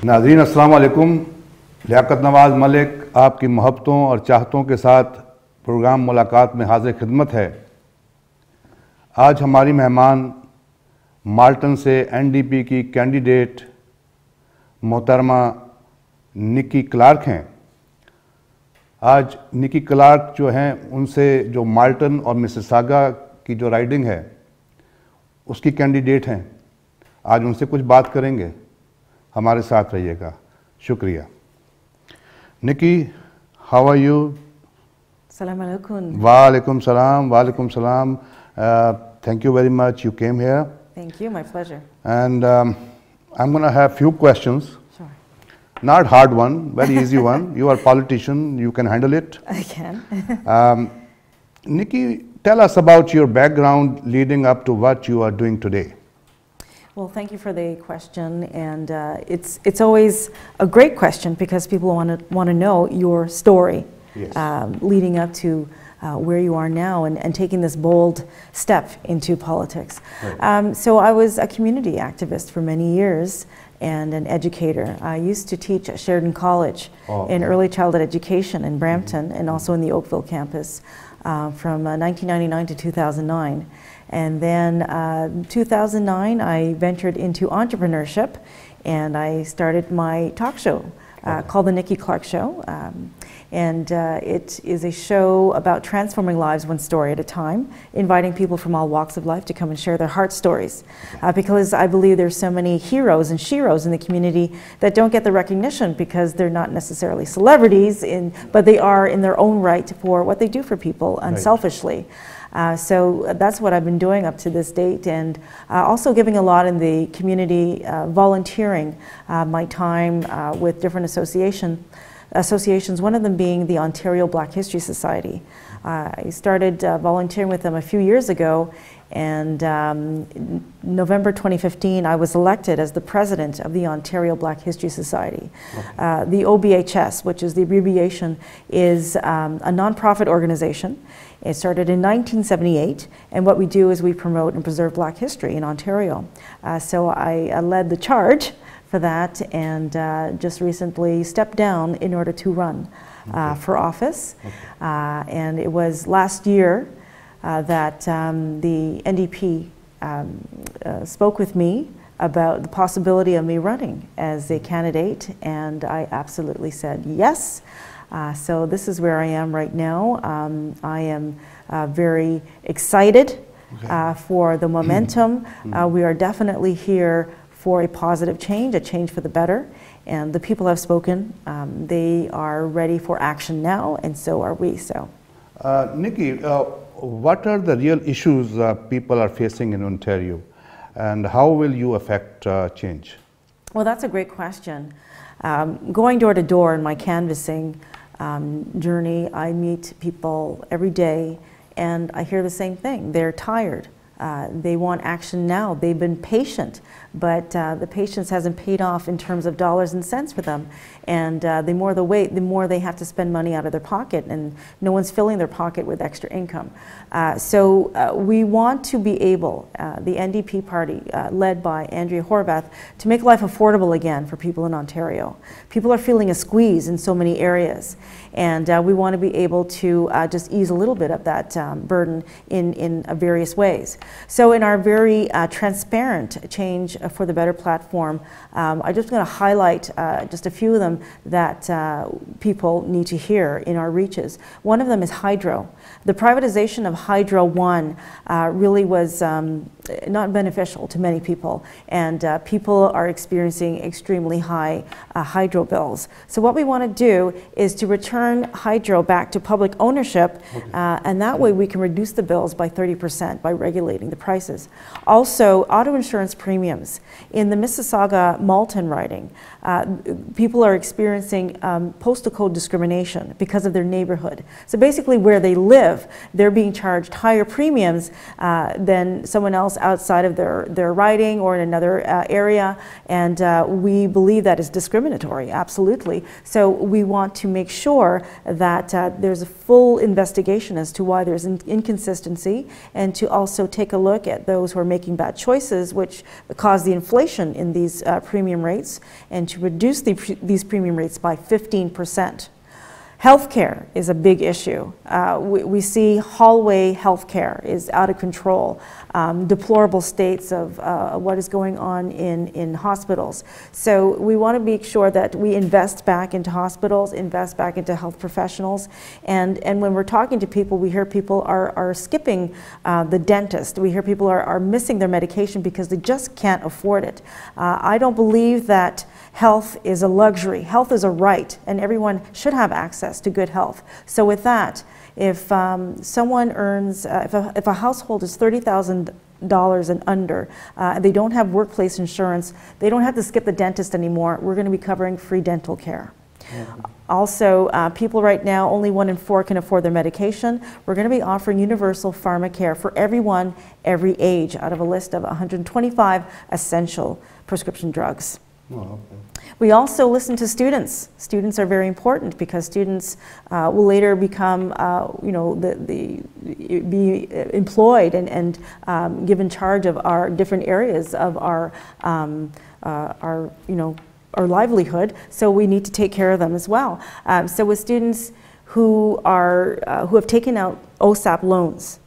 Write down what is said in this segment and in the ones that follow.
नाज़रीन अस्सलाम वालेकुम। लियाकत नवाज़ मलिक आपकी मोहब्बतों और चाहतों के साथ प्रोग्राम मुलाकात में हाजिर खिदमत है। आज हमारी मेहमान माल्टन से एनडीपी की कैंडिडेट मोहतरमा निकी क्लार्क हैं। आज निकी क्लार्क जो हैं उनसे जो माल्टन और मिसिसागा की जो राइडिंग है उसकी कैंडिडेट हैं। आज उनसे कुछ बात करेंगे, हमारे साथ रहिएगा। शुक्रिया। Nikki, how are you? Assalamu alaikum. Walaikum salam, walaikum salam. Thank you very much. You came here. Thank you, my pleasure. And I'm going to have few questions. Sure. Not hard one, very easy one. You are a politician, you can handle it. I can. Nikki, tell us about your background leading up to what you are doing today. Well, thank you for the question, and it's always a great question because people want to know your story. Yes. Leading up to where you are now and taking this bold step into politics. Right. So I was a community activist for many years and an educator. I used to teach at Sheridan College in early childhood education in Brampton and also in the Oakville campus from 1999 to 2009. And then 2009 I ventured into entrepreneurship and I started my talk show called the Nikki Clarke Show. And it is a show about transforming lives one story at a time, inviting people from all walks of life to come and share their heart stories. Because I believe there's so many heroes and sheroes in the community that don't get the recognition because they're not necessarily celebrities, but they are in their own right for what they do for people unselfishly. So that's what I've been doing up to this date, and also giving a lot in the community, volunteering my time with different associations, one of them being the Ontario Black History Society. I started volunteering with them a few years ago, and in November 2015 I was elected as the president of the Ontario Black History Society. The OBHS, which is the abbreviation, is a non-profit organization. It started in 1978, and what we do is we promote and preserve Black history in Ontario. So I led the charge for that, and just recently stepped down in order to run for office. And it was last year that the NDP spoke with me about the possibility of me running as a candidate, and I absolutely said yes. So this is where I am right now. I am very excited for the momentum. We are definitely here for a positive change, a change for the better. And the people have spoken. They are ready for action now, and so are we. So, Nikki, what are the real issues people are facing in Ontario, and how will you affect change? Well, that's a great question. Going door to door in my canvassing journey, I meet people every day, and I hear the same thing. They're tired. They want action now. They've been patient, but the patience hasn't paid off in terms of dollars and cents for them. And the more they wait, the more they have to spend money out of their pocket, and no one's filling their pocket with extra income. So we want to be able, the NDP party, led by Andrea Horwath, to make life affordable again for people in Ontario. People are feeling a squeeze in so many areas, and we want to be able to just ease a little bit of that burden in various ways. So in our very transparent Change for the Better platform, I'm just going to highlight just a few of them that people need to hear in our reaches. One of them is hydro. The privatization of Hydro One really was not beneficial to many people, and people are experiencing extremely high hydro bills. So what we want to do is to return hydro back to public ownership, and that way we can reduce the bills by 30% by regulating the prices. Also, auto insurance premiums. In the Mississauga Malton riding, people are experiencing postal code discrimination because of their neighborhood. So basically where they live, they're being charged higher premiums than someone else else outside of their riding or in another area, and we believe that is discriminatory, absolutely. So we want to make sure that there's a full investigation as to why there's inconsistency, and to also take a look at those who are making bad choices which cause the inflation in these premium rates, and to reduce these premium rates by 15%. Healthcare is a big issue. We see hallway healthcare is out of control. Deplorable states of what is going on in hospitals. So we want to make sure that we invest back into hospitals, invest back into health professionals, and when we're talking to people, we hear people are skipping the dentist. We hear people are missing their medication because they just can't afford it. I don't believe that health is a luxury. Health is a right, and everyone should have access to good health. So with that, if someone earns, if a household is $30,000 and under, they don't have workplace insurance, they don't have to skip the dentist anymore, we're going to be covering free dental care. Mm-hmm. Also, people right now, only 1 in 4 can afford their medication. We're going to be offering universal pharmacare for everyone, every age, out of a list of 125 essential prescription drugs. Oh, okay. We also listen to students. Students are very important because students will later become, be employed and given charge of our different areas of our livelihood. So we need to take care of them as well. So with students who have taken out OSAP loans,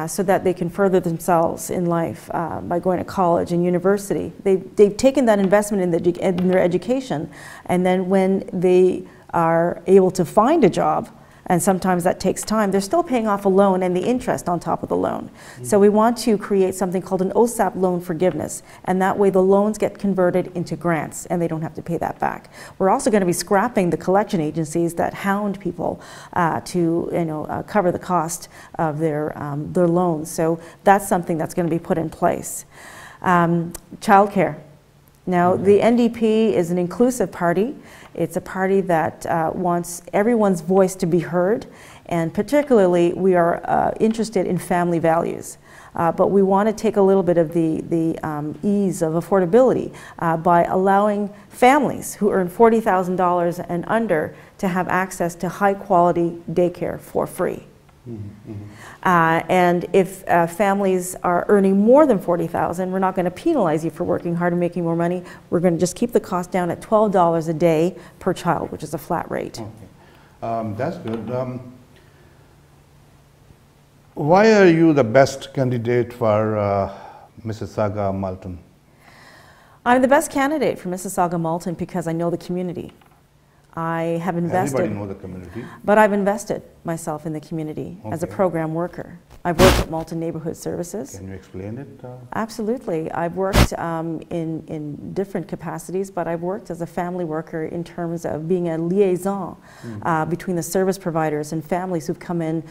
so that they can further themselves in life by going to college and university. They've taken that investment in their education, and then when they are able to find a job, and sometimes that takes time, they're still paying off a loan and the interest on top of the loan. Mm-hmm. So we want to create something called an OSAP loan forgiveness, and that way the loans get converted into grants and they don't have to pay that back. We're also going to be scrapping the collection agencies that hound people to cover the cost of their loans. So that's something that's going to be put in place. Childcare. Now, the NDP is an inclusive party. It's a party that wants everyone's voice to be heard, and particularly we are interested in family values. But we want to take a little bit of the ease of affordability by allowing families who earn $40,000 and under to have access to high-quality daycare for free. Mm-hmm. And if families are earning more than $40,000, we're not going to penalize you for working hard and making more money. We're going to just keep the cost down at $12 a day per child, which is a flat rate. Okay. That's good. Why are you the best candidate for Mississauga Malton? I'm the best candidate for Mississauga Malton because I know the community. I have invested. Everybody knows the community. But I've invested myself in the community as a program worker. I've worked at Malton Neighborhood Services. Can you explain it? Absolutely. I've worked in different capacities, but I've worked as a family worker in terms of being a liaison between the service providers and families who've come in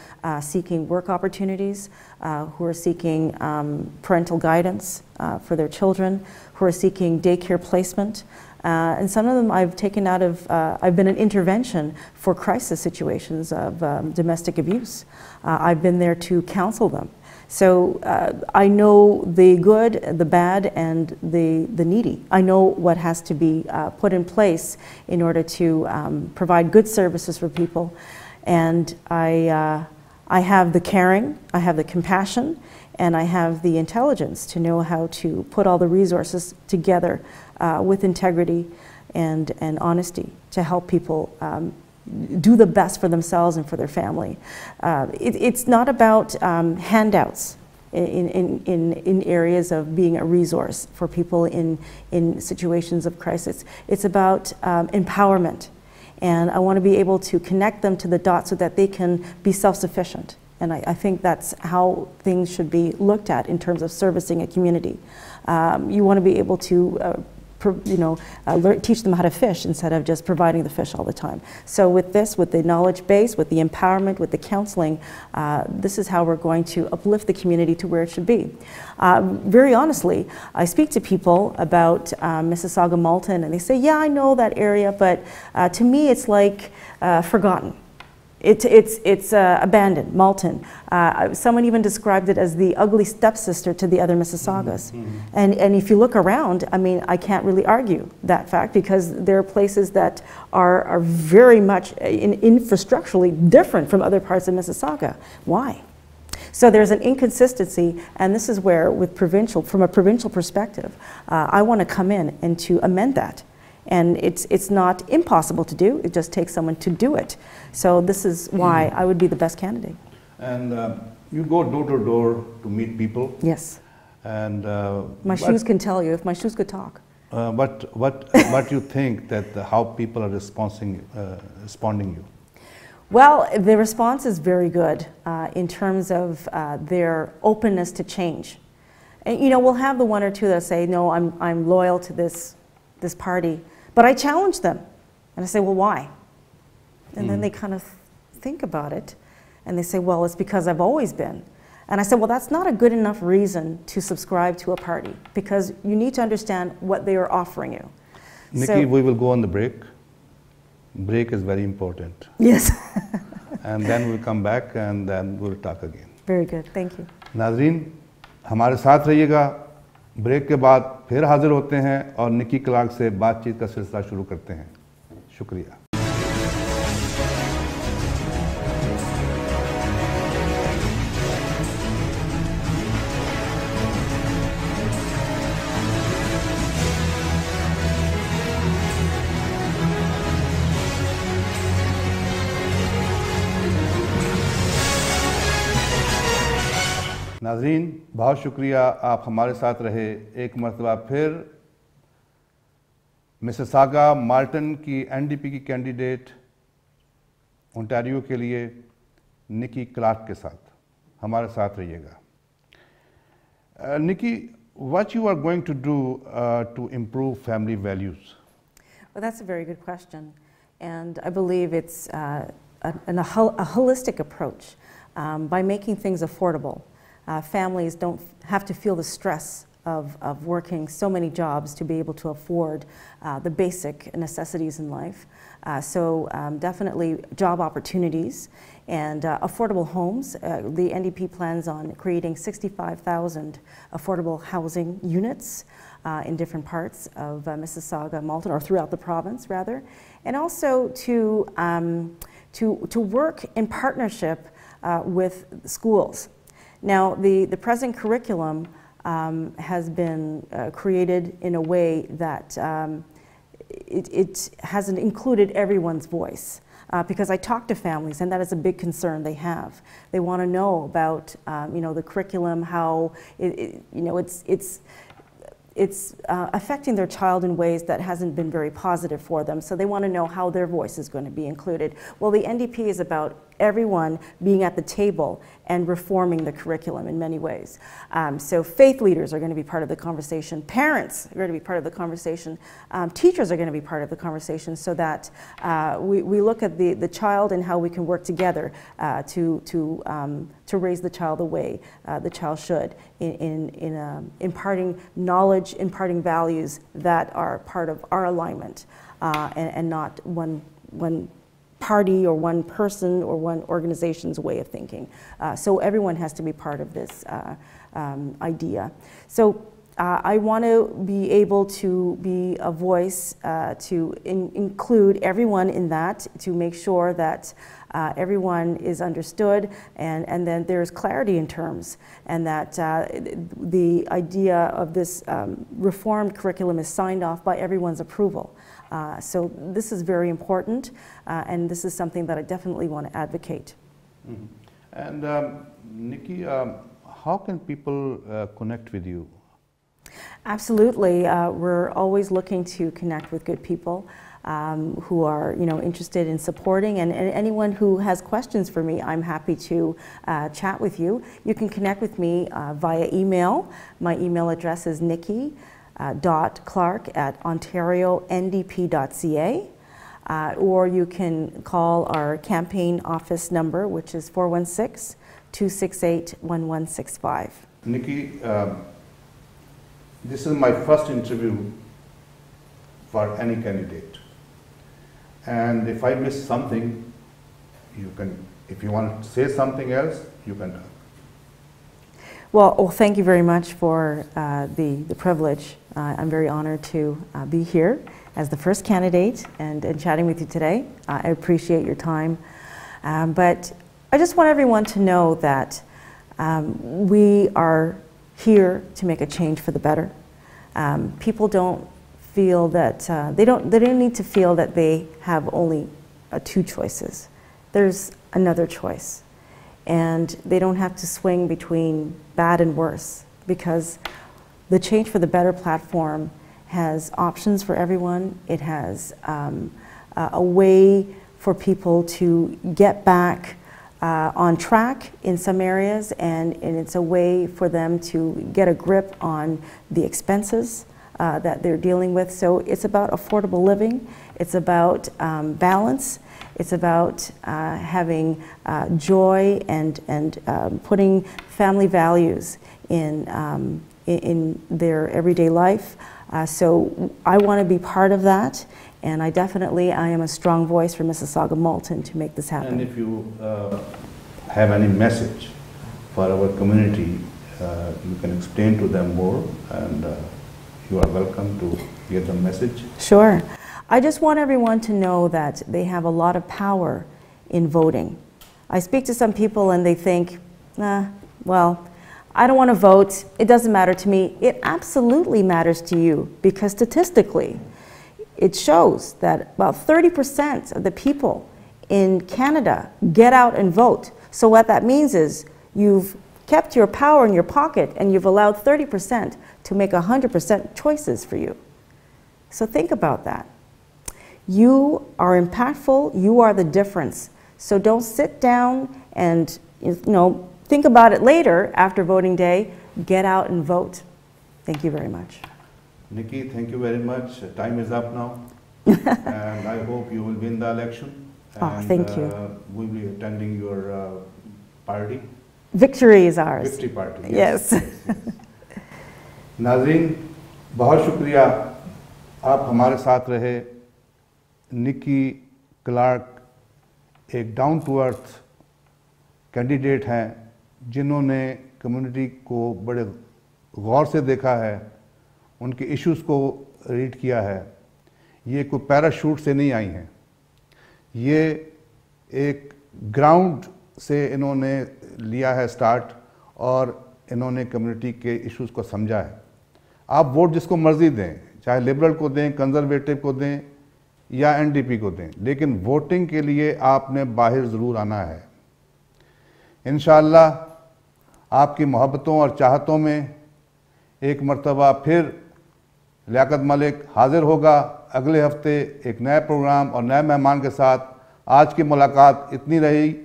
seeking work opportunities, who are seeking parental guidance for their children, who are seeking daycare placement. And some of them I've taken out of, I've been an intervention for crisis situations of domestic abuse. I've been there to counsel them. So I know the good, the bad, and the needy. I know what has to be put in place in order to provide good services for people. And I have the caring, I have the compassion, and I have the intelligence to know how to put all the resources together with integrity and honesty to help people do the best for themselves and for their family. It's not about handouts in areas of being a resource for people in situations of crisis. It's about empowerment. And I want to be able to connect them to the dots so that they can be self-sufficient. And I think that's how things should be looked at in terms of servicing a community. You want to be able to teach them how to fish instead of just providing the fish all the time. So with this, with the knowledge base, with the empowerment, with the counseling, this is how we're going to uplift the community to where it should be. Very honestly, I speak to people about Mississauga Malton, and they say, yeah, I know that area, but to me it's like forgotten. It's abandoned, Malton. Someone even described it as the ugly stepsister to the other Mississaugas. And if you look around, I mean, I can't really argue that fact, because there are places that are very much infrastructurally different from other parts of Mississauga. Why? So there's an inconsistency, and this is where, from a provincial perspective, I want to come in and to amend that. And it's not impossible to do, it just takes someone to do it. So this is why I would be the best candidate. And you go door to door to meet people. Yes. And my shoes can tell you, if my shoes could talk. What you think that how people are responding you? Well, the response is very good in terms of their openness to change. And, you know, we'll have the one or two that say, no, I'm loyal to this party, but I challenge them. And I say, well, why? And then they kind of think about it, and they say, well, it's because I've always been. And I said, well, that's not a good enough reason to subscribe to a party, because you need to understand what they are offering you. Nikki, so, we will go on the break. Break is very important. Yes. And then we'll come back and then we'll talk again. Very good, thank you. नाज़रीन, हमारे साथ रहिएगा। Break के बाद फिर हाजिर होते हैं और निकी क्लार्क से बातचीत का सिलसिला शुरू करते हैं। शुक्रिया। नाज़रीन, बहुत शुक्रिया आप हमारे साथ रहे। एक मरतबा फिर मिसिसागा माल्टन की एनडीपी की कैंडिडेट ओंटारियो के लिए निकी क्लार्क के साथ हमारे साथ रहिएगा। निकी, what you are going to do to improve family values? Well, that's a very good question, and I believe it's a holistic approach by making things affordable. Families don't have to feel the stress of working so many jobs to be able to afford the basic necessities in life. So definitely job opportunities and affordable homes. The NDP plans on creating 65,000 affordable housing units in different parts of Mississauga, Malton, or throughout the province rather. And also to work in partnership with schools. Now, the present curriculum has been created in a way that it hasn't included everyone's voice. Because I talk to families, and that is a big concern they have. They want to know about, the curriculum, how it's affecting their child in ways that hasn't been very positive for them. So they want to know how their voice is going to be included. Well, the NDP is about everyone being at the table and reforming the curriculum in many ways. So faith leaders are going to be part of the conversation. Parents are going to be part of the conversation. Teachers are going to be part of the conversation, so that we look at the child and how we can work together to raise the child the way the child should, in imparting knowledge, imparting values that are part of our alignment, and not one party or one person or one organization's way of thinking. So everyone has to be part of this idea. So I want to be able to be a voice to include everyone in that, to make sure that everyone is understood, and then there's clarity in terms, and that the idea of this reformed curriculum is signed off by everyone's approval. So this is very important, and this is something that I definitely want to advocate. Mm-hmm. And Nikki, how can people connect with you? Absolutely. We're always looking to connect with good people who are, interested in supporting, and anyone who has questions for me, I'm happy to chat with you. You can connect with me via email. My email address is nikki.clarke@ontariondp.ca, or you can call our campaign office number, which is 416-268-1165. Nikki, this is my first interview for any candidate, and if I miss something, you can, if you want to say something else, you can. Well, thank you very much for the privilege. I'm very honored to be here as the first candidate and chatting with you today. I appreciate your time. But I just want everyone to know that we are here to make a change for the better. People don't feel that, they don't need to feel that they have only two choices. There's another choice. And they don't have to swing between bad and worse, because the Change for the Better platform has options for everyone. It has a way for people to get back on track in some areas, and it's a way for them to get a grip on the expenses that they're dealing with. So it's about affordable living, it's about balance, it's about having joy and putting family values in their everyday life. So I want to be part of that, and I am a strong voice for Mississauga Malton to make this happen. And if you have any message for our community, you can explain to them more, and you are welcome to give them message. Sure. I just want everyone to know that they have a lot of power in voting. I speak to some people and they think, well, I don't want to vote, it doesn't matter to me. It absolutely matters to you, because statistically, it shows that about 30% of the people in Canada get out and vote. So what that means is you've kept your power in your pocket and you've allowed 30% to make 100% choices for you. So think about that. You are impactful, you are the difference. So don't sit down and think about it later after voting day. Get out and vote. Thank you very much. Nikki, thank you very much. Time is up now. And I hope you will win the election. And, thank you. We'll be attending your party. Victory is ours. Victory party. Yes. नाज़रीन, बहुत शुक्रिया आप हमारे साथ रहे। निकी Clark एक down to earth candidate हैं, जिन्होंने कम्युनिटी को बड़े गौर से देखा है, उनके इश्यूज़ को रीड किया है। ये कोई पैराशूट से नहीं आई हैं, ये एक ग्राउंड से इन्होंने लिया है स्टार्ट, और इन्होंने कम्युनिटी के इश्यूज़ को समझा है। आप वोट जिसको मर्ज़ी दें, चाहे लिबरल को दें, कंजर्वेटिव को दें या एनडीपी को दें, लेकिन वोटिंग के लिए आपने बाहर ज़रूर आना है। इंशाअल्लाह आपकी मोहब्बतों और चाहतों में एक मर्तबा फिर लियाकत मलिक हाज़िर होगा अगले हफ्ते एक नए प्रोग्राम और नए मेहमान के साथ। आज की मुलाकात इतनी रही।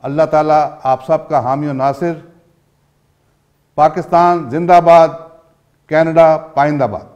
अल्लाह ताला आप सब का हामी और नासिर। पाकिस्तान जिंदाबाद, कनाडा पाइंदाबाद।